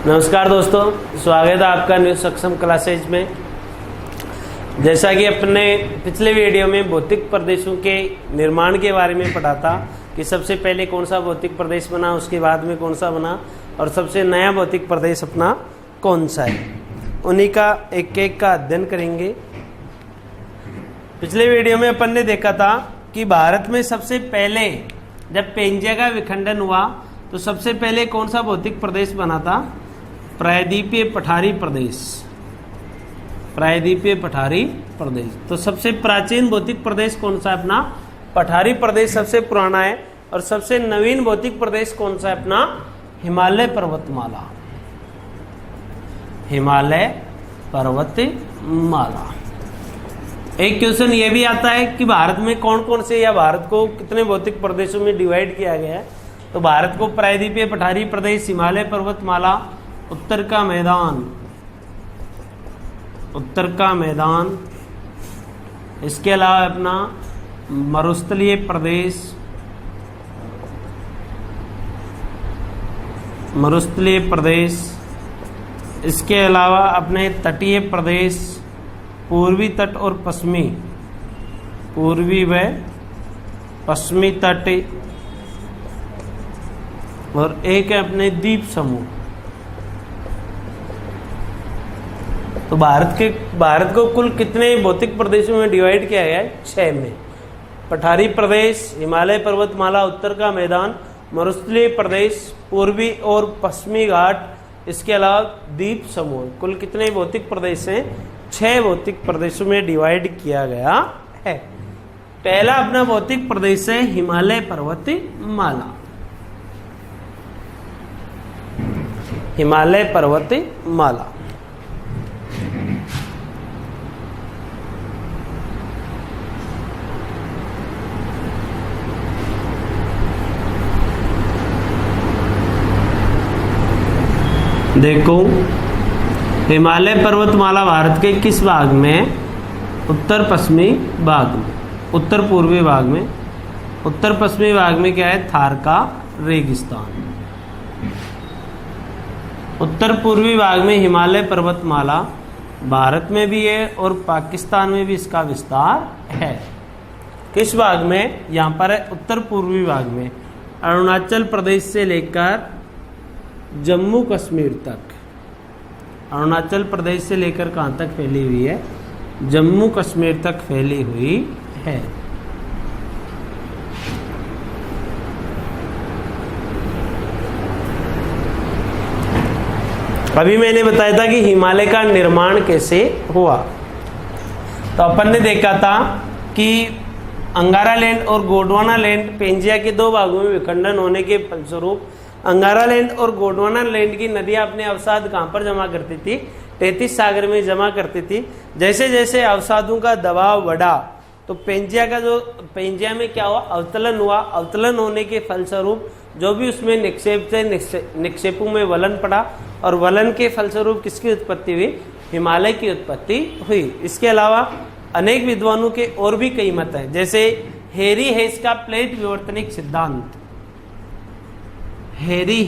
नमस्कार दोस्तों, स्वागत है आपका न्यू सक्षम क्लासेज में। जैसा कि अपने पिछले वीडियो में भौतिक प्रदेशों के निर्माण के बारे में पढ़ा था कि सबसे पहले कौन सा भौतिक प्रदेश बना, उसके बाद में कौन सा बना और सबसे नया भौतिक प्रदेश अपना कौन सा है, उन्हीं का एक एक का अध्ययन करेंगे। पिछले वीडियो में अपन ने देखा था कि भारत में सबसे पहले जब पेंजिया का विखंडन हुआ तो सबसे पहले कौन सा भौतिक प्रदेश बना था? प्रायद्वीपीय पठारी प्रदेश। प्रायद्वीपीय पठारी प्रदेश। तो सबसे प्राचीन भौतिक प्रदेश कौन सा है अपना? पठारी प्रदेश सबसे पुराना है। और सबसे नवीन भौतिक प्रदेश कौन सा है अपना? हिमालय पर्वतमाला। हिमालय पर्वतमाला। एक क्वेश्चन ये भी आता है कि भारत में कौन कौन से या भारत को कितने भौतिक प्रदेशों में डिवाइड किया गया है। तो भारत को प्रायद्वीपीय पठारी प्रदेश, हिमालय पर्वतमाला, उत्तर का मैदान, इसके अलावा अपना मरुस्थलीय प्रदेश, इसके अलावा अपने तटीय प्रदेश, पूर्वी तट और पूर्वी व पश्चिमी तट, और एक है अपने द्वीप समूह। तो भारत को कुल कितने भौतिक प्रदेशों में डिवाइड किया गया है? 6 में। पठारी प्रदेश, हिमालय पर्वतमाला, उत्तर का मैदान, मरुस्थलीय प्रदेश, पूर्वी और पश्चिमी घाट, इसके अलावा द्वीप समूह। कुल कितने भौतिक प्रदेश हैं? 6 भौतिक प्रदेशों में डिवाइड किया गया है। पहला अपना भौतिक प्रदेश है हिमालय पर्वतमाला। हिमालय पर्वतमाला। देखो, हिमालय पर्वतमाला भारत के किस भाग में? उत्तर पश्चिमी भाग में, उत्तर पूर्वी भाग में। उत्तर पश्चिमी भाग में क्या है? थार का रेगिस्तान। उत्तर पूर्वी भाग में हिमालय पर्वतमाला भारत में भी है और पाकिस्तान में भी इसका विस्तार है। किस भाग में? यहाँ पर है उत्तर पूर्वी भाग में, अरुणाचल प्रदेश से लेकर जम्मू कश्मीर तक। अरुणाचल प्रदेश से लेकर कहाँ तक फैली हुई है? जम्मू कश्मीर तक फैली हुई है। अभी मैंने बताया था कि हिमालय का निर्माण कैसे हुआ। तो अपन ने देखा था कि अंगारा लैंड और गोंडवाना लैंड पेंजिया के 2 भागों में विखंडन होने के फलस्वरूप अंगारा लैंड और गोंडवाना लैंड की नदियां अपने अवसाद कहाँ पर जमा करती थी? तैतीस सागर में जमा करती थी। जैसे जैसे अवसादों का दबाव बढ़ा तो पेंजिया में क्या हुआ? अवतलन हुआ। अवतलन होने के फलस्वरूप जो भी उसमें निक्षेप थे, निक्षेपों में वलन पड़ा और वलन के फलस्वरूप किसकी उत्पत्ति हुई? हिमालय की उत्पत्ति हुई। इसके अलावा अनेक विद्वानों के और भी कई मत हैं, जैसे हेरी हेस का प्लेट विवर्तनिक सिद्धांत। हेरी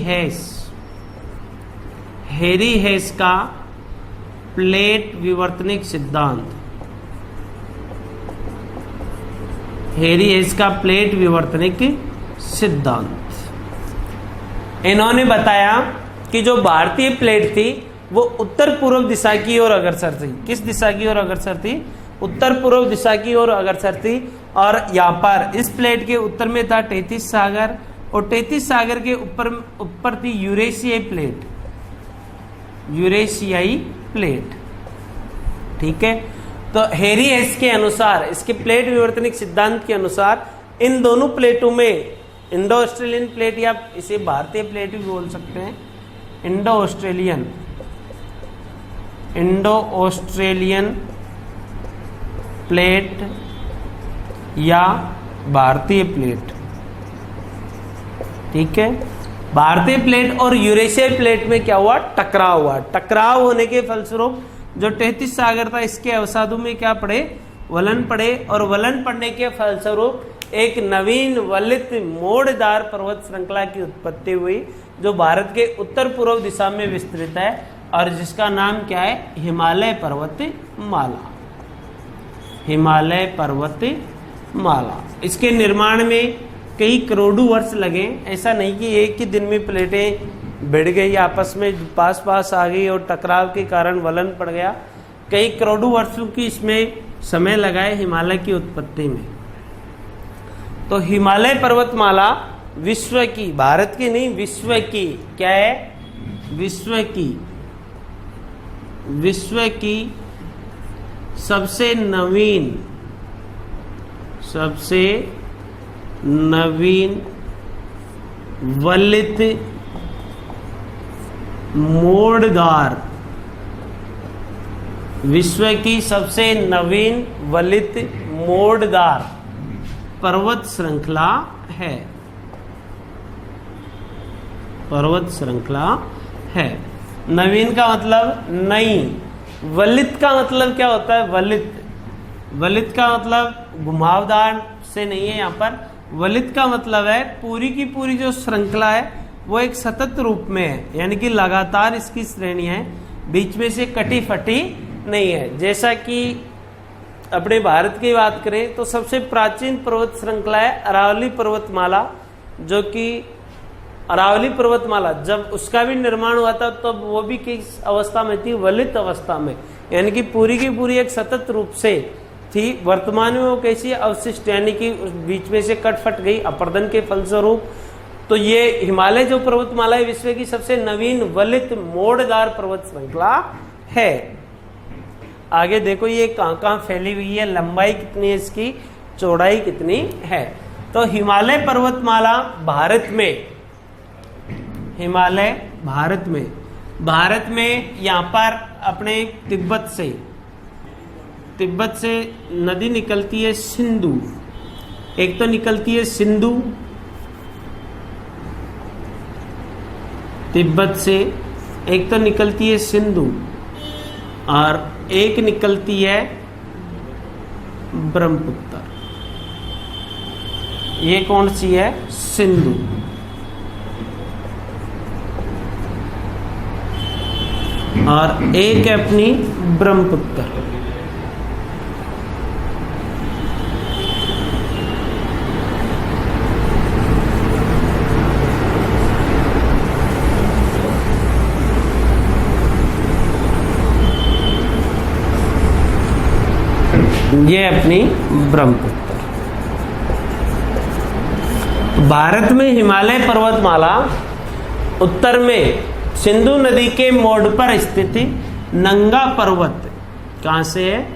हेस का प्लेट विवर्तनिक सिद्धांत। हेरी हेस का प्लेट विवर्तनिक सिद्धांत। इन्होंने बताया कि जो भारतीय प्लेट थी वो उत्तर पूर्व दिशा की ओर अग्रसर थी। किस दिशा की ओर अग्रसर थी? उत्तर पूर्व दिशा की ओर अग्रसर थी। और यहाँ पर इस प्लेट के उत्तर में था तैतीस सागर और तैतीस सागर के ऊपर थी यूरेशियाई प्लेट। ठीक है। तो हेरी हेस के अनुसार, इसके प्लेट विवर्तनिक सिद्धांत के अनुसार, इन दोनों प्लेटों में इंडो ऑस्ट्रेलियन प्लेट या इसे भारतीय प्लेट भी बोल सकते हैं, इंडो ऑस्ट्रेलियन प्लेट या भारतीय प्लेट। ठीक है। भारतीय प्लेट और यूरेशियाई प्लेट में क्या हुआ? टकराव हुआ। टकराव होने के फलस्वरूप जो तैतीस सागर था इसके अवसादों में क्या पड़े? वलन पड़े। और वलन पड़ने के फलस्वरूप एक नवीन वलित मोड़दार पर्वत श्रृंखला की उत्पत्ति हुई, जो भारत के उत्तर पूर्व दिशा में विस्तृत है और जिसका नाम क्या है, हिमालय पर्वतमाला। हिमालय पर्वतमाला। इसके निर्माण में कई करोड़ों वर्ष लगे। ऐसा नहीं कि एक ही दिन में प्लेटें भिड़ गई, आपस में पास पास आ गई और टकराव के कारण वलन पड़ गया। कई करोड़ों वर्षों की इसमें समय लगा है हिमालय की उत्पत्ति में। तो हिमालय पर्वतमाला विश्व की, भारत की नहीं, विश्व की क्या है, विश्व की सबसे नवीन वलित मोड़दार, विश्व की सबसे नवीन वलित मोड़दार पर्वत श्रृंखला है। पर्वत श्रृंखला है। नवीन का मतलब नई, वलित का मतलब क्या होता है, वलित का मतलब घुमावदार से नहीं है। यहाँ पर वलित का मतलब है पूरी की पूरी जो श्रृंखला है वो एक सतत रूप में है, यानी कि लगातार इसकी श्रेणियां हैं, बीच में से कटी फटी नहीं है। जैसा कि अपने भारत की बात करें तो सबसे प्राचीन पर्वत श्रृंखला है अरावली पर्वतमाला, जो कि अरावली पर्वतमाला जब उसका भी निर्माण हुआ था तब वो भी किस अवस्था में थी, वलित अवस्था में, यानी कि पूरी की पूरी एक सतत रूप से थी। वर्तमान में वो कैसी अवशिष्ट, यानी कि बीच में से कट फट गई अपर्दन के फलस्वरूप। तो ये हिमालय जो पर्वतमाला है विश्व की सबसे नवीन वलित मोड़दार पर्वत श्रृंखला है। आगे देखो ये कहां फैली हुई है, लंबाई कितनी है इसकी, चौड़ाई कितनी है। तो हिमालय पर्वतमाला भारत में, हिमालय भारत में यहाँ पर अपने तिब्बत से नदी निकलती है सिंधु, एक तो निकलती है सिंधु तिब्बत से, एक तो निकलती है सिंधु और एक निकलती है ब्रह्मपुत्र। ये कौन सी है, सिंधु। और एक है अपनी ब्रह्मपुत्र। ये अपनी ब्रह्मपुत्र। भारत में हिमालय पर्वतमाला उत्तर में सिंधु नदी के मोड़ पर स्थित नंगा पर्वत, कहां से है,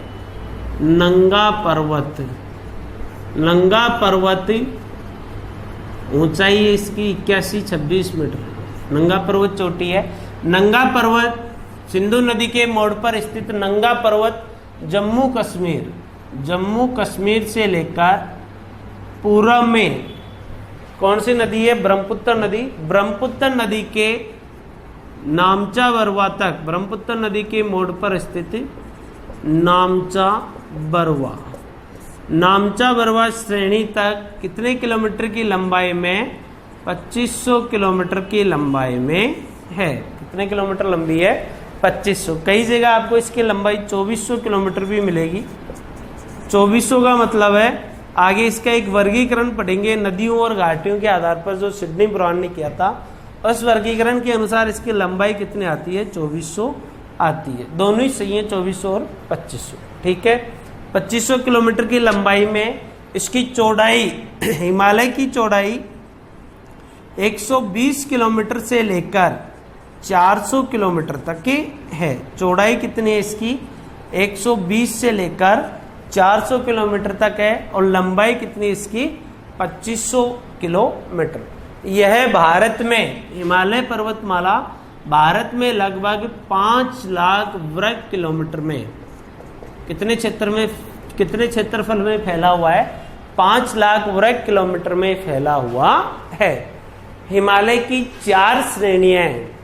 नंगा पर्वत ऊंचाई है इसकी 81-26 मीटर। नंगा पर्वत चोटी है। नंगा पर्वत सिंधु नदी के मोड़ पर स्थित नंगा पर्वत जम्मू कश्मीर से लेकर पूर्व में कौन सी नदी है, ब्रह्मपुत्र नदी के नामचा बरवा तक, ब्रह्मपुत्र नदी के मोड़ पर स्थित नामचा बरवा श्रेणी तक कितने किलोमीटर की लंबाई में, 2500 किलोमीटर की लंबाई में है। कितने किलोमीटर लंबी है, 2500। कई जगह आपको इसकी लंबाई 2400 किलोमीटर भी मिलेगी। 2400 का मतलब है, आगे इसका एक वर्गीकरण पढ़ेंगे नदियों और घाटियों के आधार पर जो सिडनी ब्राउन ने किया था, उस वर्गीकरण के अनुसार इसकी लंबाई कितनी आती है, 2400 आती है। दोनों ही सही है, 2400 और 2500। ठीक है, 2500 किलोमीटर की लंबाई में इसकी चौड़ाई, हिमालय की चौड़ाई 120 किलोमीटर से लेकर 400 किलोमीटर तक की है। चौड़ाई कितनी है इसकी, 120 से लेकर 400 किलोमीटर तक है। और लंबाई कितनी इसकी, 2500 किलोमीटर। यह भारत में, हिमालय पर्वतमाला भारत में लगभग 5 लाख वर्ग किलोमीटर में, कितने क्षेत्रफल में फैला हुआ है, 5 लाख वर्ग किलोमीटर में फैला हुआ है। हिमालय की 4 श्रेणियां हैं।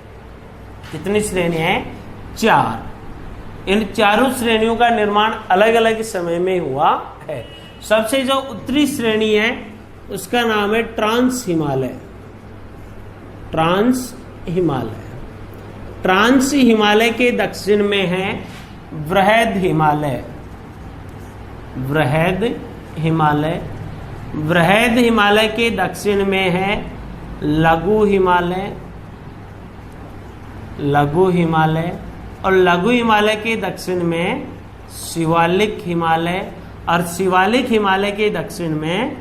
कितनी श्रेणियां हैं, 4। इन चारों श्रेणियों का निर्माण अलग अलग समय में हुआ है। सबसे जो उत्तरी श्रेणी है उसका नाम है trans Himalaya. Trans Himalaya. Trans Himalaya के दक्षिण में है वृहद हिमालय। वृहद हिमालय, वृहद हिमालय के दक्षिण में है लघु हिमालय। लघु हिमालय, और लघु हिमालय के दक्षिण में शिवालिक हिमालय, और शिवालिक हिमालय के दक्षिण में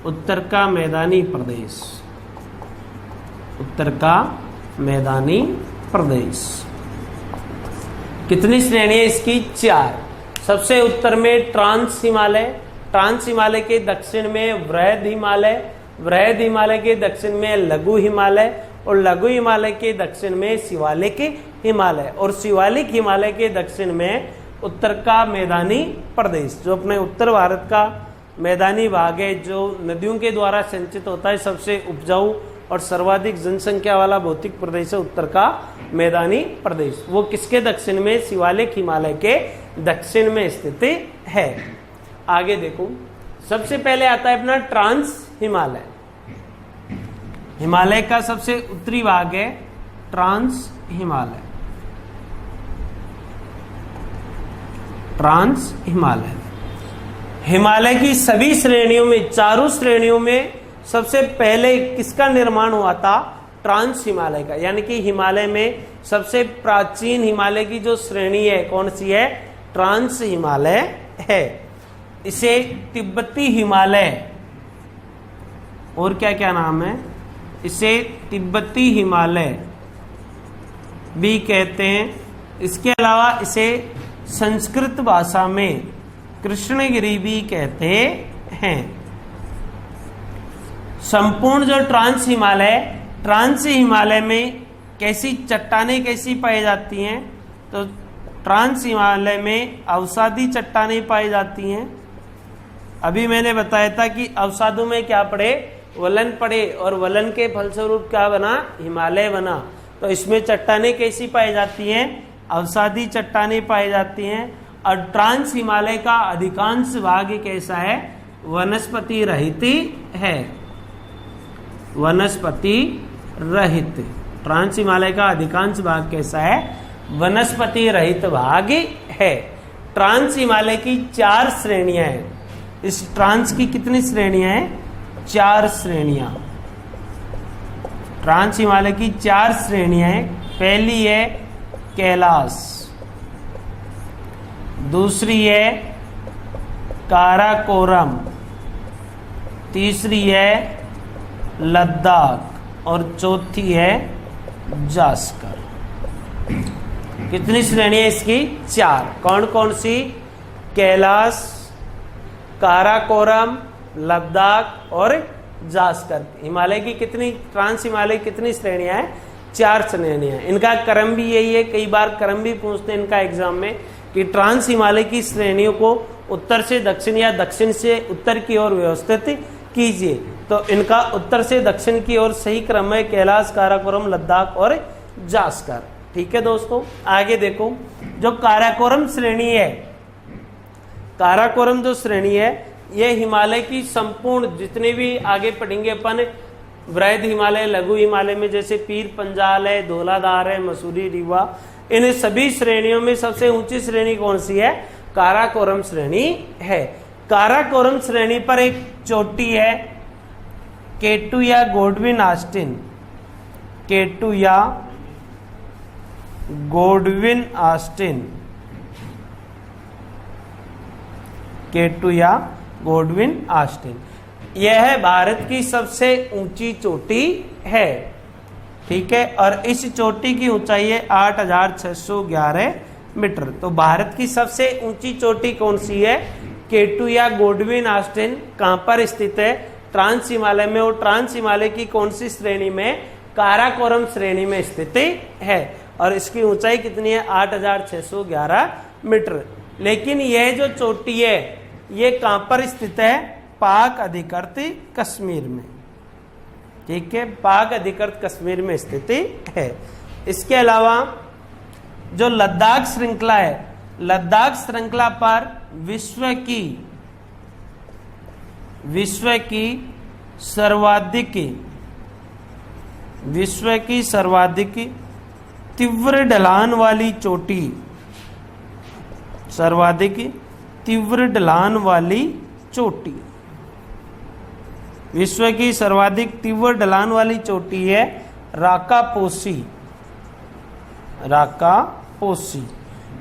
उत्तर का मैदानी प्रदेश। उत्तर का मैदानी प्रदेश। कितनी श्रेणी है इसकी? 4। सबसे उत्तर में ट्रांस हिमालय, ट्रांस हिमालय के दक्षिण में वृहद हिमालय, वृहद हिमालय के दक्षिण में लघु हिमालय, और लघु हिमालय के दक्षिण में शिवालिक हिमालय, और शिवालिक हिमालय के दक्षिण में उत्तर का मैदानी प्रदेश। जो अपने उत्तर भारत का मैदानी भाग है, जो नदियों के द्वारा सिंचित होता है, सबसे उपजाऊ और सर्वाधिक जनसंख्या वाला भौतिक प्रदेश है उत्तर का मैदानी प्रदेश। वो किसके दक्षिण में? शिवालिक हिमालय के दक्षिण में स्थित है। आगे देखो, सबसे पहले आता है अपना ट्रांस हिमालय। हिमालय का सबसे उत्तरी भाग है ट्रांस हिमालय। ट्रांस हिमालय, हिमालय की सभी श्रेणियों में, चारों श्रेणियों में सबसे पहले किसका निर्माण हुआ था? ट्रांस हिमालय का। यानी कि हिमालय में सबसे प्राचीन हिमालय की जो श्रेणी है कौन सी है? ट्रांस हिमालय है। इसे तिब्बती हिमालय, और क्या क्या नाम है? इसे तिब्बती हिमालय भी कहते हैं। इसके अलावा इसे संस्कृत भाषा में कृष्णगिरी भी कहते हैं। संपूर्ण जो ट्रांस हिमालय, ट्रांस हिमालय में कैसी चट्टानें कैसी पाई जाती हैं? तो ट्रांस हिमालय में अवसादी चट्टानें पाई जाती हैं। अभी मैंने बताया था कि अवसादों में क्या पड़े? वलन पड़े, और वलन के फलस्वरूप क्या बना? हिमालय बना। तो इसमें चट्टानें कैसी पाई जाती हैं? अवसादी चट्टानें पाई जाती हैं। और ट्रांस हिमालय का अधिकांश भाग कैसा है? वनस्पति रहित है। वनस्पति रहित, ट्रांस हिमालय का अधिकांश भाग कैसा है? वनस्पति रहित भाग है। ट्रांस हिमालय की 4 श्रेणियां हैं। इस ट्रांस की कितनी श्रेणियां हैं? 4 श्रेणियां। ट्रांस हिमालय की 4 श्रेणियां हैं। पहली है कैलाश, दूसरी है काराकोरम, तीसरी है लद्दाख, और चौथी है जास्कर। कितनी श्रेणियां इसकी? 4। कौन कौन सी? कैलाश, काराकोरम, लद्दाख और जास्कर। हिमालय की कितनी, ट्रांस हिमालय की कितनी श्रेणियां हैं? 4 श्रेणियां। इनका क्रम भी यही है। कई बार क्रम भी पूछते हैं इनका एग्जाम में कि ट्रांस हिमालय की श्रेणियों को उत्तर से दक्षिण या दक्षिण से उत्तर की ओर व्यवस्थित कीजिए। तो इनका उत्तर से दक्षिण की ओर सही क्रम है कैलाश, काराकोरम, लद्दाख और जास्कर। ठीक है दोस्तों, आगे देखो, जो काराकोरम श्रेणी है, काराकोरम जो श्रेणी है, यह हिमालय की संपूर्ण, जितने भी आगे पढ़ेंगे अपन, वृहद हिमालय, लघु हिमालय में जैसे पीर पंजाल है, धौलाधार है, मसूरी, रीवा, इन सभी श्रेणियों में सबसे ऊंची श्रेणी कौन सी है? काराकोरम श्रेणी है। काराकोरम श्रेणी पर एक चोटी है K2 या गोडविन ऑस्टिन, K2 या गोडविन ऑस्टिन, K2 या गोडविन ऑस्टिन, यह भारत की सबसे ऊंची चोटी है। ठीक है, और इस चोटी की ऊंचाई है 8611 मीटर। तो भारत की सबसे ऊंची चोटी कौन सी है? K2 या गोडविन ऑस्टिन। कहां पर स्थित है? ट्रांस हिमालय में। और ट्रांस हिमालय की कौन सी श्रेणी में? काराकोरम श्रेणी में स्थित है, और इसकी ऊंचाई कितनी है? 8611 मीटर। लेकिन यह जो चोटी है ये कहां पर स्थित है? पाक अधिकृत कश्मीर में। ठीक है, पाक अधिकृत कश्मीर में स्थित है। इसके अलावा जो लद्दाख श्रृंखला है, लद्दाख श्रृंखला पर विश्व की सर्वाधिक विश्व की सर्वाधिक तीव्र ढलान वाली चोटी, सर्वाधिक तीव्र ढलान वाली चोटी, विश्व की सर्वाधिक तीव्र ढलान वाली चोटी है राकापोसी, राकापोसी,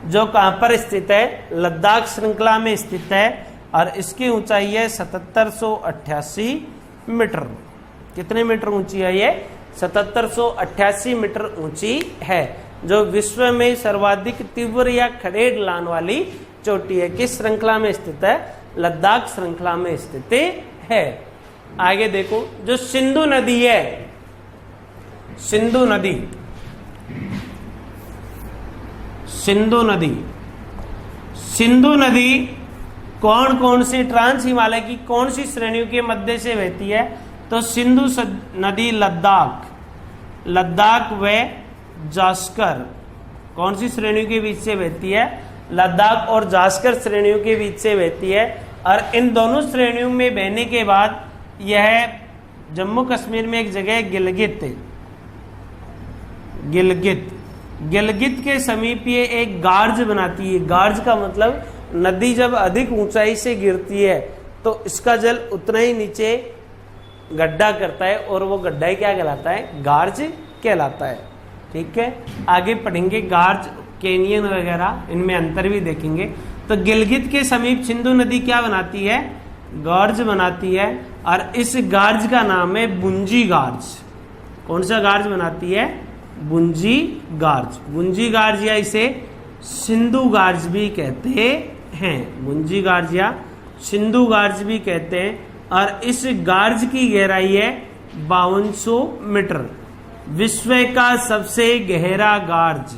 जो कहां पर स्थित है? लद्दाख श्रृंखला में स्थित है और इसकी ऊंचाई है 7788 मीटर। कितने मीटर ऊंची है ये? 7788 मीटर ऊंची है, जो विश्व में सर्वाधिक तीव्र या खड़े ढलान वाली चोटी है। किस श्रृंखला में स्थित है? लद्दाख श्रृंखला में स्थित है। आगे देखो, जो सिंधु नदी है, सिंधु नदी, सिंधु नदी, सिंधु नदी कौन कौन सी ट्रांस हिमालय की कौन सी श्रेणियों के मध्य से बहती है? तो सिंधु नदी लद्दाख, लद्दाख व जास्कर कौन सी श्रेणियों के बीच से बहती है? लद्दाख और जास्कर श्रेणियों के बीच से बहती है। और इन दोनों श्रेणियों में बहने के बाद यह जम्मू कश्मीर में एक जगह गिलगित, गिलगित, गिलगित के समीप ये एक गार्ज बनाती है। गार्ज का मतलब नदी जब अधिक ऊंचाई से गिरती है तो इसका जल उतना ही नीचे गड्ढा करता है और वो गड्ढा ही क्या कहलाता है? गार्ज कहलाता है। ठीक है, आगे पढ़ेंगे गार्ज, कैनियन वगैरह, इनमें अंतर भी देखेंगे। तो गिलगित के समीप सिंधु नदी क्या बनाती है? गार्ज बनाती है और इस गार्ज का नाम है बुंजी गार्ज। कौन सा गार्ज बनाती है? बुंजी गार्ज। बुंजी गार्ज या इसे सिंधु गार्ज भी कहते हैं, बुंजी गार्ज या सिंधु गार्ज भी कहते हैं। और इस गार्ज की गहराई है 5200 मीटर। विश्व का सबसे गहरा गार्ज,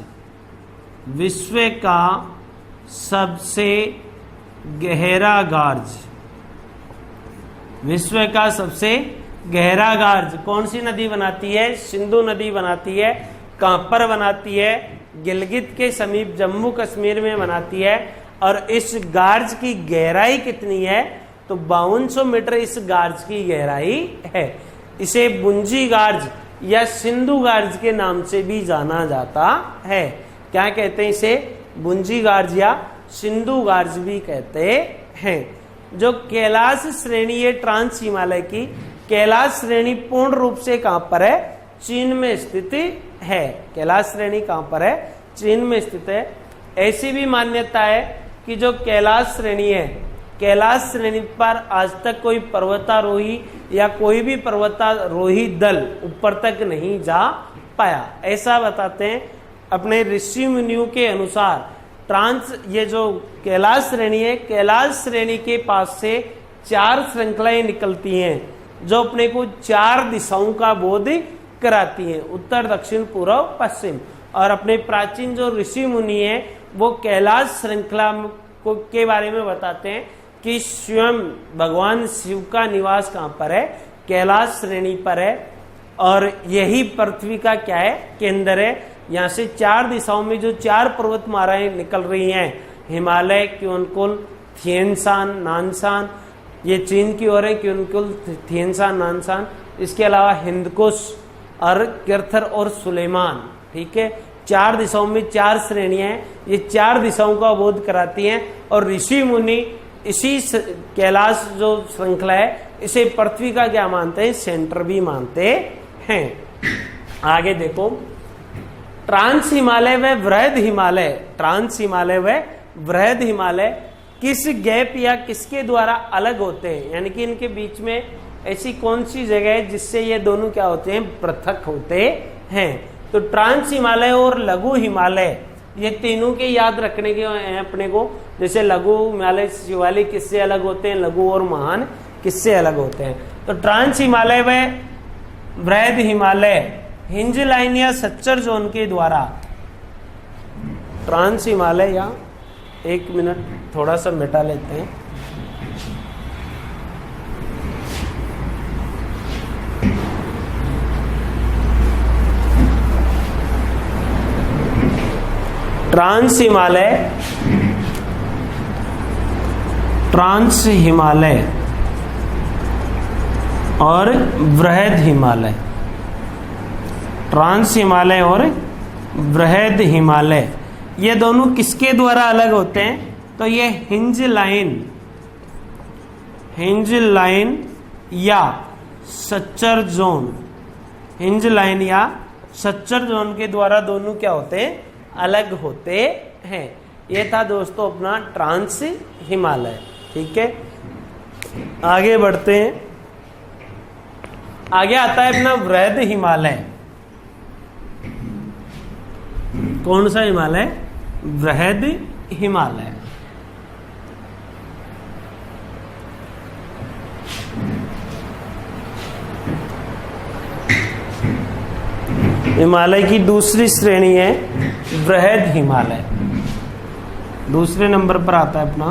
विश्व का सबसे गहरा गार्ज, विश्व का सबसे गहरा गार्ज कौन सी नदी बनाती है? सिंधु नदी बनाती है। कहां पर बनाती है? गिलगित के समीप जम्मू कश्मीर में बनाती है। और इस गार्ज की गहराई कितनी है? तो 5200 मीटर इस गार्ज की गहराई है। इसे बुंजी गार्ज या सिंधु गार्ज के नाम से भी जाना जाता है। क्या कहते हैं इसे? बुंजी गार्ज या सिंधु गार्ज भी कहते हैं। जो कैलाश श्रेणी है ट्रांस हिमालय की, कैलाश श्रेणी पूर्ण रूप से कहां पर है? चीन में स्थित है। कैलाश श्रेणी कहां पर है? चीन में स्थित है। ऐसी भी मान्यता है कि जो कैलाश श्रेणी है, कैलाश श्रेणी पर आज तक कोई पर्वतारोही या कोई भी पर्वतारोही दल ऊपर तक नहीं जा पाया, ऐसा बताते हैं। अपने ऋषि मुनियों के अनुसार ट्रांस, ये जो कैलाश श्रेणी है, कैलाश श्रेणी के पास से 4 श्रृंखलाएं निकलती हैं जो अपने को 4 दिशाओं का बोध कराती हैं, उत्तर, दक्षिण, पूर्व, पश्चिम। और अपने प्राचीन जो ऋषि मुनि हैं वो कैलाश श्रृंखला के बारे में बताते हैं कि स्वयं भगवान शिव का निवास कहां पर है? कैलाश श्रेणी पर है। और यही पृथ्वी का क्या है? केंद्र है। यहाँ से 4 दिशाओं में जो 4 पर्वतमालाएं निकल रही हैं, हिमालय, क्योंकुल, थिएनशान, नानशान, ये चीन की ओर है, क्योंकुल, थिएनशान, नानशान। इसके अलावा हिंदकुश और किर्थर और सुलेमान। ठीक है, 4 दिशाओं में 4 श्रेणियां हैं। ये 4 दिशाओं का बोध कराती हैं। और ऋषि मुनि इसी कैलाश जो श्रृंखला है इसे पृथ्वी का क्या मानते हैं? सेंटर भी मानते हैं। आगे देखो, ट्रांस हिमालय व वृहद हिमालय, ट्रांस हिमालय व वृहद हिमालय किस गैप या किसके द्वारा अलग होते हैं? यानी कि इनके बीच में ऐसी कौन सी जगह है जिससे ये दोनों क्या होते हैं? पृथक होते हैं। तो ट्रांस हिमालय और लघु हिमालय, ये तीनों के याद रखने के हैं अपने को। जैसे लघु हिमालय, शिवालिक किससे अलग होते हैं? लघु और महान किससे अलग होते हैं? तो ट्रांस हिमालय व वृहद हिमालय हिंज लाइन या सच्चर जोन के द्वारा, ट्रांस हिमालय या 1 मिनट थोड़ा सा मिटा लेते हैं। ट्रांस हिमालय, ट्रांस हिमालय और वृहद हिमालय, ट्रांस हिमालय और बृहद हिमालय, ये दोनों किसके द्वारा अलग होते हैं? तो ये हिंज लाइन या सच्चर जोन, हिंज लाइन या सच्चर जोन के द्वारा दोनों क्या होते हैं? अलग होते हैं। ये था दोस्तों अपना ट्रांस हिमालय। ठीक है, आगे बढ़ते हैं। आगे आता है अपना बृहद हिमालय। कौन सा हिमालय? बृहद हिमालय। हिमालय की दूसरी श्रेणी है बृहद हिमालय। दूसरे नंबर पर आता है अपना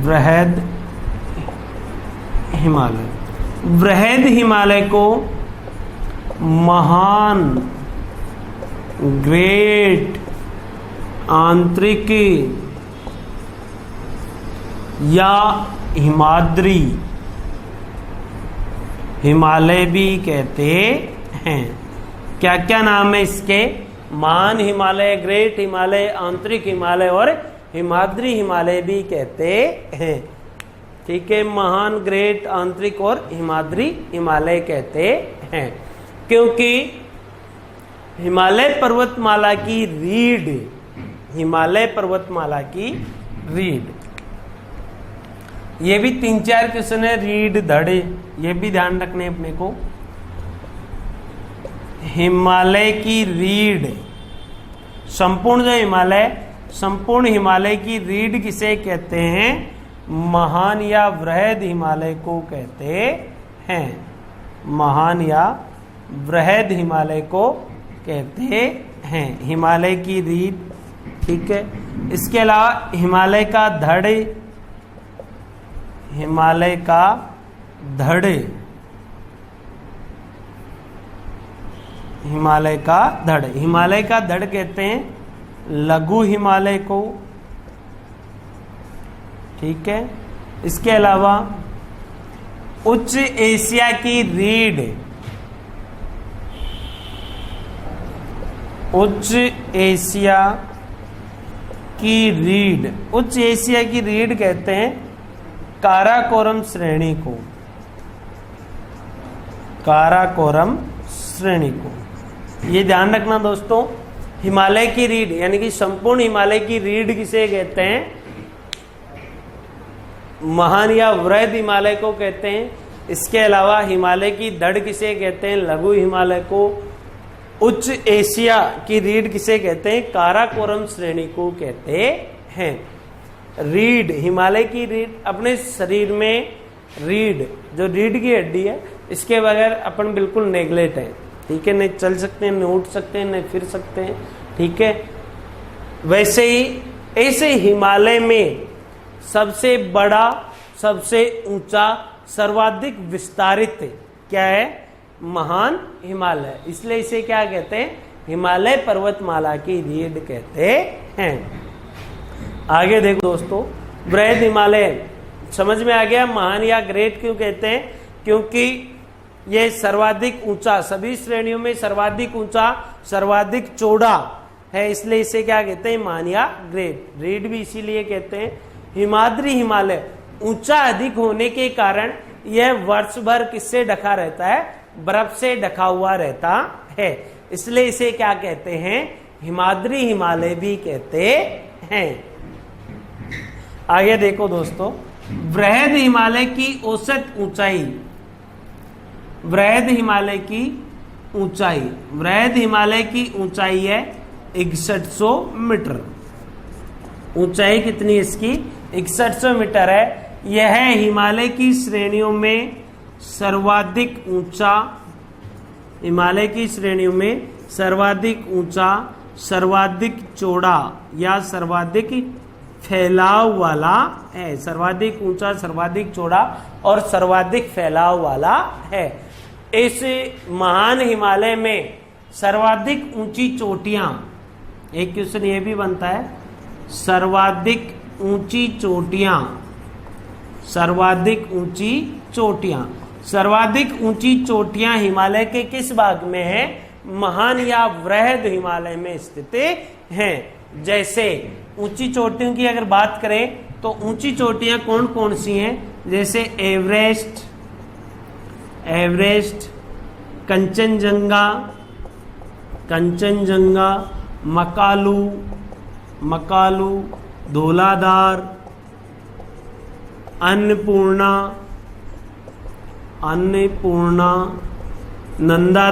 बृहद हिमालय। बृहद हिमालय को महान, ग्रेट, आंतरिक या हिमाद्री हिमालय भी कहते हैं। क्या क्या नाम है इसके? महान हिमालय, ग्रेट हिमालय, आंतरिक हिमालय और हिमाद्री हिमालय भी कहते हैं। ठीक है, महान, ग्रेट, आंतरिक और हिमाद्री हिमालय कहते हैं, क्योंकि हिमालय पर्वतमाला की रीढ़, हिमालय पर्वतमाला की रीढ़, ये भी 3-4 क्वेश्चन है, रीढ़ धड़े, ये भी ध्यान रखने अपने को। हिमालय की रीढ़, संपूर्ण जो हिमालय, संपूर्ण हिमालय की रीढ़ किसे कहते हैं? महान या बृहद हिमालय को कहते हैं। महान या बृहद हिमालय को कहते हैं, हिमालय की रीढ़। ठीक है, इसके अलावा हिमालय का धड़, हिमालय का धड़, हिमालय का धड़, हिमालय का धड़ कहते हैं लघु हिमालय को। ठीक है, इसके अलावा उच्च एशिया की रीढ़, उच्च एशिया की रीढ़, उच्च एशिया की रीढ़ कहते हैं काराकोरम श्रेणी को, काराकोरम श्रेणी को। ये ध्यान रखना दोस्तों, हिमालय की रीढ़ यानी कि संपूर्ण हिमालय की रीढ़ किसे कहते हैं? महान या बृहद हिमालय को कहते हैं। इसके अलावा हिमालय की धड़ किसे कहते हैं? लघु हिमालय को। उच्च एशिया की रीढ़ किसे कहते हैं? काराकोरम श्रेणी को कहते हैं। रीढ़, हिमालय की रीढ़, अपने शरीर में रीढ़, जो रीढ़ की हड्डी है, इसके बगैर अपन बिल्कुल नेगलेक्ट है। ठीक है, नहीं चल सकते हैं, नहीं उठ सकते हैं, नहीं फिर सकते हैं। ठीक है, वैसे ही ऐसे हिमालय में सबसे बड़ा, सबसे ऊंचा, सर्वाधिक विस्तारित क्या है? महान हिमालय। इसलिए इसे क्या कहते हैं? हिमालय पर्वतमाला की रीढ़ कहते हैं। आगे देखो दोस्तों, बृहद हिमालय समझ में आ गया। महान या ग्रेट क्यों कहते हैं? क्योंकि यह सर्वाधिक ऊंचा, सभी श्रेणियों में सर्वाधिक ऊंचा, सर्वाधिक चौड़ा है, इसलिए इसे क्या कहते हैं? महान या ग्रेट। रीढ़ भी इसीलिए कहते हैं। हिमाद्री हिमालय ऊंचा अधिक होने के कारण यह वर्ष भर किससे ढका रहता है? बर्फ से ढका हुआ रहता है, इसलिए इसे क्या कहते हैं? हिमाद्री हिमालय भी कहते हैं। आगे देखो दोस्तों, बृहद हिमालय की औसत ऊंचाई, बृहद हिमालय की ऊंचाई, बृहद हिमालय की ऊंचाई है 6100 मीटर। ऊंचाई कितनी है इसकी? 6100 मीटर है। यह हिमालय की श्रेणियों में सर्वाधिक ऊंचा, हिमालय की श्रेणियों में सर्वाधिक ऊंचा, सर्वाधिक चौड़ा या सर्वाधिक फैलाव वाला है। सर्वाधिक ऊंचा, सर्वाधिक चौड़ा और सर्वाधिक फैलाव वाला है। इस महान हिमालय में सर्वाधिक ऊंची चोटियां, एक क्वेश्चन ये भी बनता है, सर्वाधिक ऊंची चोटियां, सर्वाधिक ऊंची चोटियां, सर्वाधिक ऊंची चोटियां हिमालय के किस भाग में है? महान या वृहद हिमालय में स्थित हैं। जैसे ऊंची चोटियों की अगर बात करें तो ऊंची चोटियां कौन कौन सी हैं, जैसे एवरेस्ट, कंचनजंगा, मकालू, धौलाधार, अन्नपूर्णा, नंदा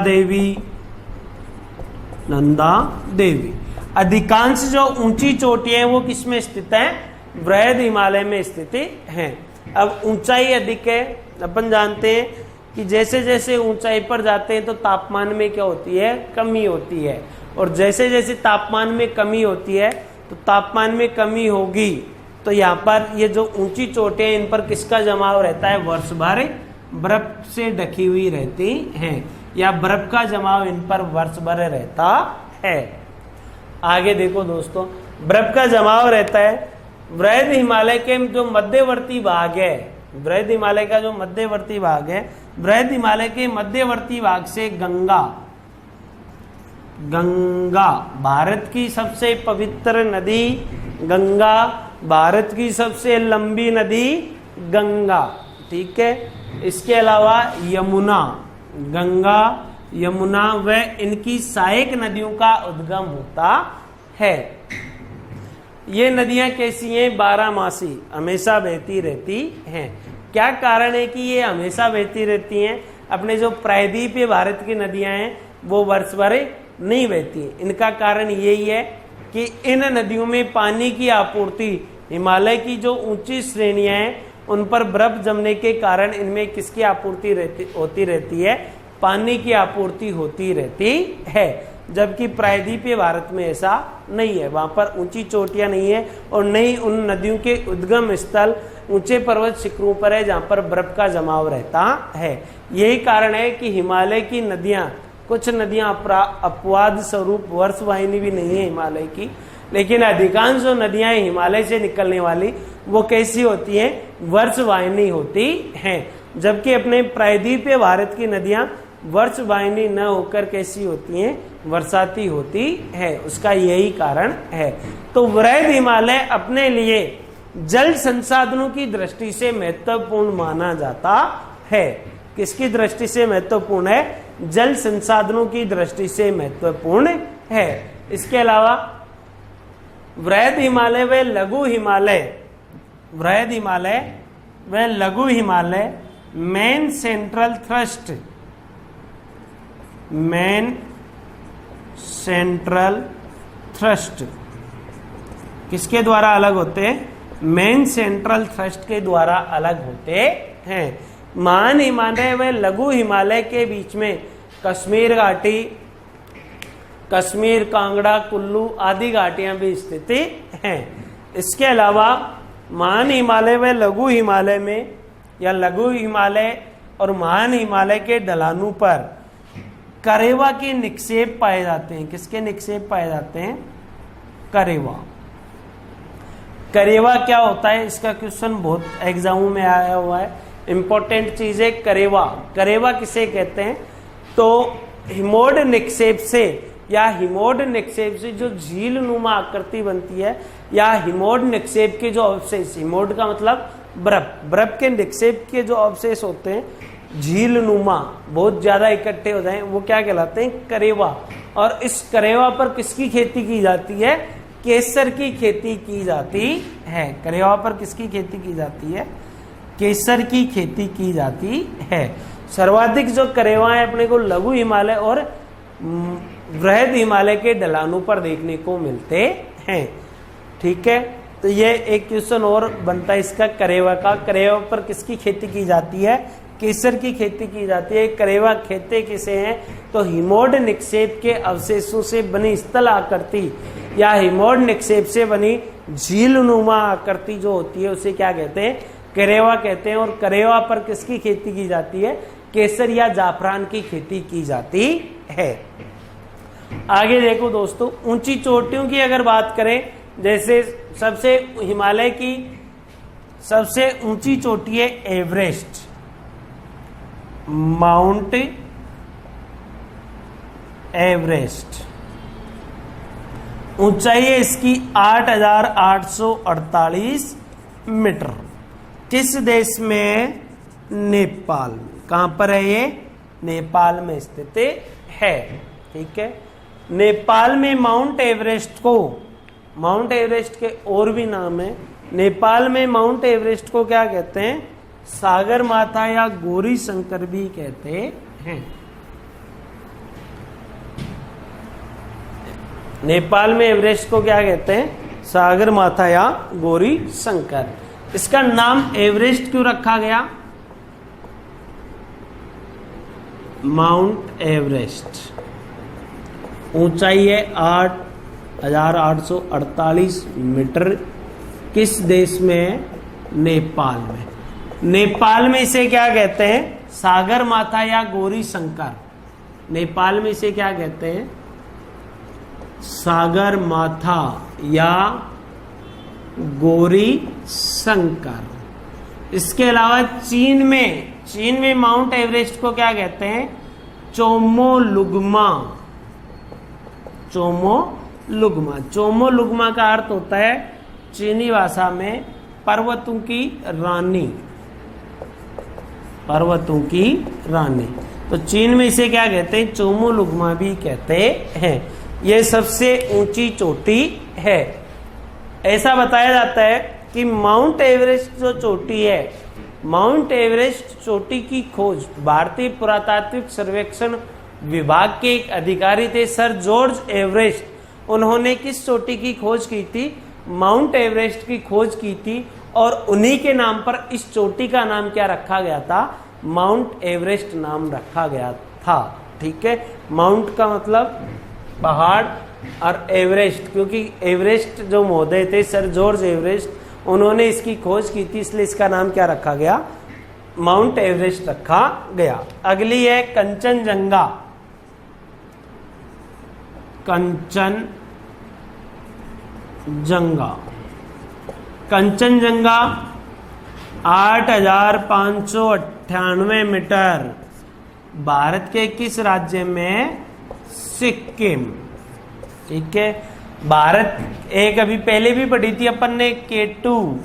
देवी। अधिकांश जो ऊंची चोटियां हैं वो किस में स्थित हैं, वृहद हिमालय में स्थित हैं। अब ऊंचाई अधिक है, अपन जानते हैं कि जैसे जैसे ऊंचाई पर जाते हैं तो तापमान में क्या होती है, कमी होती है, और जैसे जैसे तापमान में कमी होती है तो तापमान में कमी होगी तो यहाँ पर ये जो ऊंची चोटियां इन पर किसका जमाव रहता है, वर्ष भर बर्फ से ढकी हुई रहती हैं, या बर्फ का जमाव इन पर वर्ष भर रहता है। आगे देखो दोस्तों, बर्फ का जमाव रहता है। वृहद हिमालय के जो मध्यवर्ती भाग है, वृहद हिमालय का जो मध्यवर्ती भाग है, वृहद हिमालय के मध्यवर्ती भाग से गंगा भारत की सबसे पवित्र नदी, गंगा भारत की सबसे लंबी नदी गंगा, ठीक है। इसके अलावा यमुना, गंगा, यमुना व इनकी सहायक नदियों का उद्गम होता है। ये नदियां कैसी हैं, बारहमासी, हमेशा बहती रहती हैं। क्या कारण है कि ये हमेशा बहती रहती हैं, अपने जो प्रायद्वीपीय भारत की नदियां हैं वो वर्ष भर नहीं बहती। इनका कारण यही है कि इन नदियों में पानी की आपूर्ति, हिमालय की जो ऊंची श्रेणियां हैं उन पर बर्फ जमने के कारण इनमें किसकी आपूर्ति होती रहती है, पानी की आपूर्ति होती रहती है। जबकि प्रायद्वीपीय भारत में ऐसा नहीं है, वहां पर ऊंची चोटियां नहीं है और नहीं उन नदियों के उद्गम स्थल ऊंचे पर्वत शिखरों पर है जहां पर बर्फ का जमाव रहता है। यही कारण है कि हिमालय की नदियां, कुछ नदियां अपवाद स्वरूप वर्षवाहिनी भी नहीं है हिमालय की, लेकिन अधिकांश जो नदियां हिमालय से निकलने वाली वो कैसी होती हैं, वर्षवाहिनी होती हैं। जबकि अपने प्रायद्वीपीय भारत की नदियां वर्षवाहिनी न होकर कैसी होती हैं, वर्षाती होती है। उसका यही कारण है। तो वृहद हिमालय अपने लिए जल संसाधनों की दृष्टि से महत्वपूर्ण माना जाता है। किसकी दृष्टि से महत्वपूर्ण है, जल संसाधनों की दृष्टि से महत्वपूर्ण है। इसके अलावा वृहद हिमालय व लघु हिमालय, वृहद हिमालय व लघु हिमालय मेन सेंट्रल थ्रस्ट किसके द्वारा अलग होते हैं, मेन सेंट्रल थ्रस्ट के द्वारा अलग होते हैं। महान हिमालय व लघु हिमालय के बीच में कश्मीर घाटी, कश्मीर, कांगड़ा, कुल्लू आदि घाटियां भी स्थित हैं। इसके अलावा महान हिमालय व लघु हिमालय में, या लघु हिमालय और महान हिमालय के ढलानों पर करेवा के निक्षेप पाए जाते हैं। किसके निक्षेप पाए जाते हैं, करेवा। करेवा क्या होता है, इसका क्वेश्चन बहुत एग्जामों में आया हुआ है, इंपॉर्टेंट चीज है करेवा। करेवा किसे कहते हैं, तो हिमोड निक्षेप से या हिमोड निक्षेप से जो झील नुमा आकृति बनती है, या हिमोड निक्षेप के जो अवशेष, हिमोड का मतलब बर्फ, बर्फ के निक्षेप के जो अवशेष होते हैं झील नुमा बहुत ज्यादा इकट्ठे हो जाए, वो क्या कहलाते हैं, करेवा। और इस करेवा पर किसकी खेती की जाती है, केसर की खेती की जाती है। करेवा पर किसकी खेती की जाती है, केसर की खेती की जाती है। सर्वाधिक जो करेवा है अपने को लघु हिमालय और वृहद हिमालय के ढलानों पर देखने को मिलते हैं। ठीक है, तो ये एक क्वेश्चन और बनता है इसका, करेवा का। करेवा पर किसकी खेती की जाती है, केसर की खेती की जाती है। करेवा खेते किसे हैं, तो हिमोड निक्षेप के अवशेषों से बनी स्थल आकृति या हिमोड निक्षेप से बनी झील नुमा आकृति जो होती है उसे क्या कहते हैं, करेवा कहते हैं। और करेवा पर किसकी खेती की जाती है, केसर या जाफरान की खेती की जाती है। आगे देखो दोस्तों, ऊंची चोटियों की अगर बात करें, जैसे सबसे हिमालय की सबसे ऊंची चोटी है एवरेस्ट, माउंट एवरेस्ट। ऊंचाई है इसकी 8,848 मीटर। किस देश में? नेपाल में। कहां पर है ये? नेपाल में स्थित है। ठीक है। नेपाल में माउंट एवरेस्ट को, माउंट एवरेस्ट के और भी नाम है। नेपाल में माउंट एवरेस्ट को क्या कहते हैं? सागर माथा या गौरी शंकर भी कहते हैं। नेपाल में एवरेस्ट को क्या कहते हैं? सागर माथा या गौरी शंकर। इसका नाम एवरेस्ट क्यों रखा गया? माउंट एवरेस्ट ऊंचाई है 8,848 मीटर। किस देश में? नेपाल में। नेपाल में इसे क्या कहते हैं? सागर माथा या गौरी शंकर। नेपाल में इसे क्या कहते हैं? सागर माथा या गौरी शंकर। इसके अलावा चीन में माउंट एवरेस्ट को क्या कहते हैं? चोमोलुग्मा। चोमोलुग्मा। चोमोलुग्मा का अर्थ होता है चीनी भाषा में पर्वतों की रानी। पर्वतों की रानी। तो चीन में इसे क्या कहते हैं? चोमोलुग्मा भी कहते हैं। यह सबसे ऊंची चोटी है। ऐसा बताया जाता है कि माउंट एवरेस्ट जो चोटी है, माउंट एवरेस्ट चोटी की खोज भारतीय पुरातात्विक सर्वेक्षण विभाग के एक अधिकारी थे, सर जॉर्ज एवरेस्ट। उन्होंने किस चोटी की खोज की थी? माउंट एवरेस्ट की खोज की थी। और उन्हीं के नाम पर इस चोटी का नाम क्या रखा गया था? माउंट एवरेस्ट नाम रखा गया था। ठीक है। माउंट का मतलब पहाड़ और एवरेस्ट, क्योंकि एवरेस्ट जो महोदय थे सर जॉर्ज एवरेस्ट, उन्होंने इसकी खोज की थी, इसलिए इसका नाम क्या रखा गया? माउंट एवरेस्ट रखा गया। अगली है कंचनजंगा। कंचनजंगा 8,598 मीटर। भारत के किस राज्य में? सिक्किम। ठीक है। भारत एक अभी पहले भी पढ़ी थी अपन ने, K2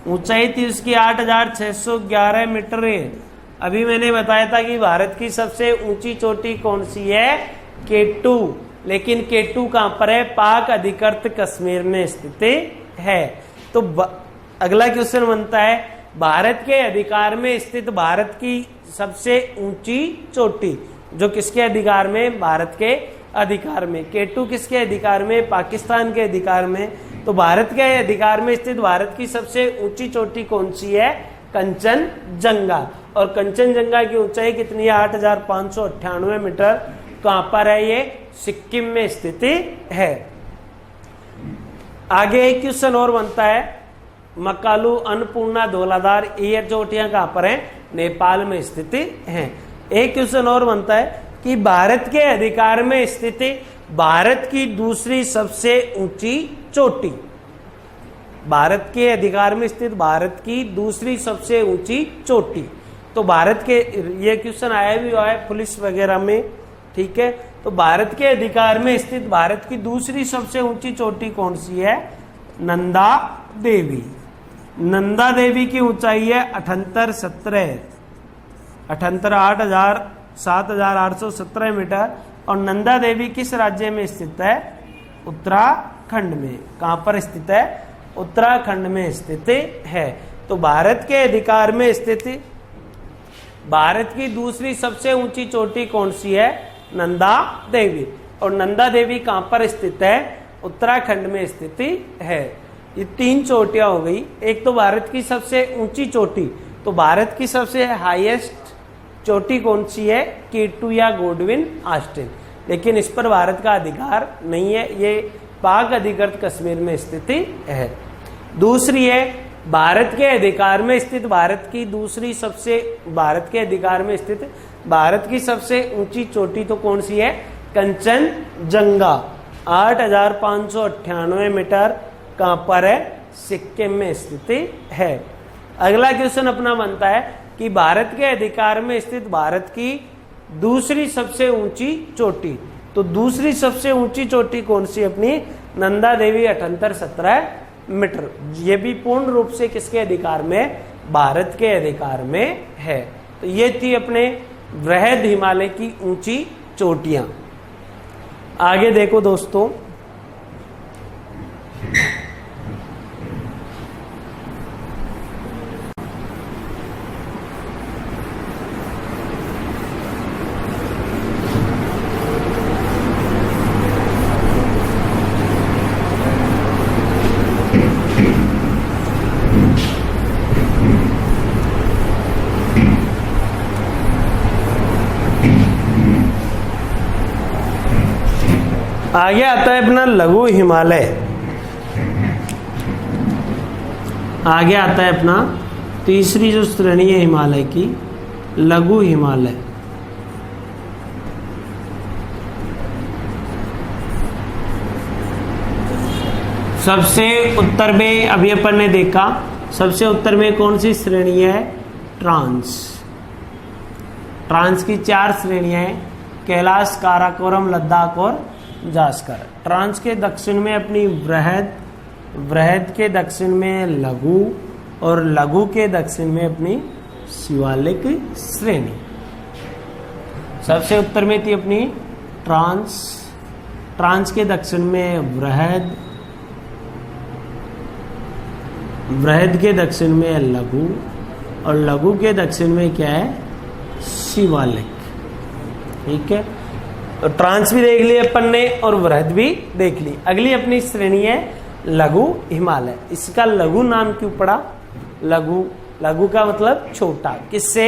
ऊंचाई थी उसकी 8,611 मीटर है। अभी मैंने बताया था कि भारत की सबसे ऊंची चोटी कौन सी है? K2। लेकिन K2 कहां पर है? पाक अधिकृत कश्मीर में स्थित है। तो अगला क्वेश्चन बनता है, भारत के अधिकार में स्थित भारत की सबसे ऊंची चोटी, जो किसके अधिकार में? भारत के अधिकार में। K2 किसके अधिकार में? पाकिस्तान के अधिकार में। तो भारत के अधिकार में स्थित भारत की सबसे ऊंची चोटी कौन सी है? कंचनजंगा। और कंचनजंगा की ऊंचाई कितनी है? 8,598 मीटर। कहां पर है ये? सिक्किम में स्थित है। आगे एक क्वेश्चन और बनता है, मकालू, अन्नपूर्णा, धौलाधार, ये चोटियां कहां पर हैं? नेपाल में स्थित हैं। एक क्वेश्चन और बनता है कि भारत के अधिकार में स्थित भारत की दूसरी सबसे ऊंची चोटी। भारत के अधिकार में स्थित भारत की दूसरी सबसे ऊंची चोटी। तो भारत के, ये क्वेश्चन आया भी हुआ है पुलिस वगैरह में। ठीक है। तो भारत के अधिकार में स्थित भारत की दूसरी सबसे ऊंची चोटी कौन सी है? नंदा देवी। नंदा देवी की ऊंचाई है 7,817 मीटर। और नंदा देवी किस राज्य में स्थित है? उत्तराखंड में। कहां पर स्थित है? उत्तराखंड में स्थित है। तो भारत के अधिकार में स्थित भारत की दूसरी सबसे ऊंची चोटी कौन सी है? नंदा देवी। और नंदा देवी कहां पर स्थित है? उत्तराखंड में स्थित है। ये तीन चोटियां हो गई। एक तो भारत की सबसे ऊंची चोटी, तो भारत की सबसे हाईएस्ट चोटी कौन सी है? K2 या गोडविन ऑस्टिन। लेकिन इस पर भारत का अधिकार नहीं है, ये पाक अधिकृत कश्मीर में स्थित है। दूसरी है भारत के अधिकार में स्थित भारत की दूसरी सबसे, भारत के अधिकार में स्थित भारत की सबसे ऊंची चोटी तो कौन सी है? कंचनजंगा 8,598 मीटर। कहां पर है? सिक्किम में स्थित है। अगला क्वेश्चन अपना बनता है कि भारत के अधिकार में स्थित भारत की दूसरी सबसे ऊंची चोटी। तो दूसरी सबसे ऊंची चोटी कौन सी अपनी? नंदा देवी 78-17 मीटर। ये भी पूर्ण रूप से किसके अधिकार में? भारत के अधिकार में है। तो ये थी अपने वृहद हिमालय की ऊंची चोटियां। आगे देखो दोस्तों, आगे आता है अपना लघु हिमालय। आगे आता है अपना तीसरी जो श्रेणी है हिमालय की, लघु हिमालय। सबसे उत्तर में अभी अपन ने देखा, सबसे उत्तर में कौन सी श्रेणी है? ट्रांस। ट्रांस की 4 श्रेणियां हैं, कैलाश, काराकोरम, लद्दाख और जास्कर। ट्रांस के दक्षिण में अपनी वृहद, वृहद के दक्षिण में लघु और लघु के दक्षिण में अपनी शिवालिक श्रेणी। सबसे उत्तर में थी अपनी ट्रांस, ट्रांस के दक्षिण में वृहद, वृहद के दक्षिण में लघु और लघु के दक्षिण में क्या है? शिवालिक। ठीक है, तो ट्रांस भी देख ली अपन ने और वृहद भी देख ली। अगली अपनी श्रेणी है लघु हिमालय। इसका लघु नाम क्यों पड़ा? लघु, लघु का मतलब छोटा। किससे?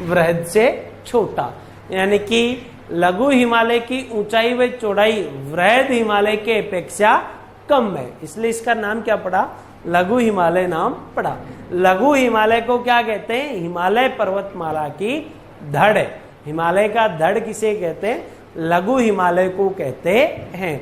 वृहद से छोटा। यानी कि लघु हिमालय की ऊंचाई व चौड़ाई वृहद हिमालय के अपेक्षा कम है, इसलिए इसका नाम क्या पड़ा? लघु हिमालय नाम पड़ा। लघु हिमालय को क्या कहते हैं? हिमालय पर्वतमाला की धड़। हिमालय का धड़ किसे कहते हैं? लघु हिमालय को कहते हैं।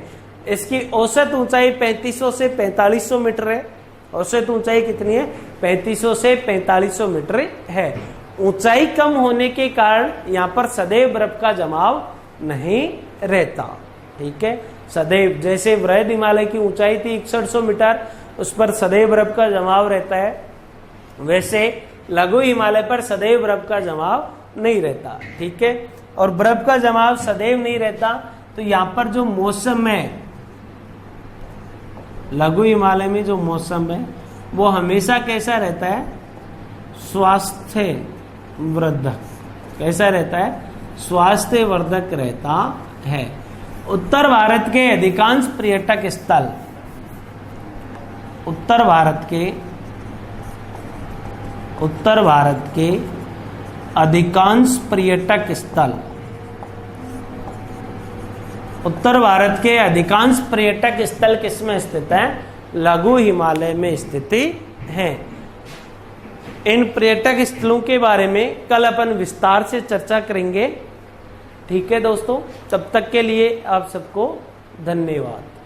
इसकी औसत ऊंचाई 3500 से 4500 मीटर है। औसत ऊंचाई कितनी है? 3500 से 4500 मीटर है। ऊंचाई कम होने के कारण यहाँ पर सदैव बर्फ का जमाव नहीं रहता। ठीक है, सदैव, जैसे वृहद हिमालय की ऊंचाई थी 6100 मीटर, उस पर सदैव बर्फ का जमाव रहता है, वैसे लघु हिमालय पर सदैव बर्फ का जमाव नहीं रहता। ठीक है, और बर्फ का जमाव सदैव नहीं रहता, तो यहाँ पर जो मौसम है, लघु हिमालय में जो मौसम है वो हमेशा कैसा रहता है? स्वास्थ्य वर्धक। कैसा रहता है? स्वास्थ्य वर्धक रहता है। उत्तर भारत के अधिकांश पर्यटक स्थल, उत्तर भारत के अधिकांश पर्यटक स्थल, उत्तर भारत के अधिकांश पर्यटक स्थल किसमें स्थित है? लघु हिमालय में स्थित हैं। इन पर्यटक स्थलों के बारे में कल अपन विस्तार से चर्चा करेंगे। ठीक है दोस्तों, तब तक के लिए आप सबको धन्यवाद।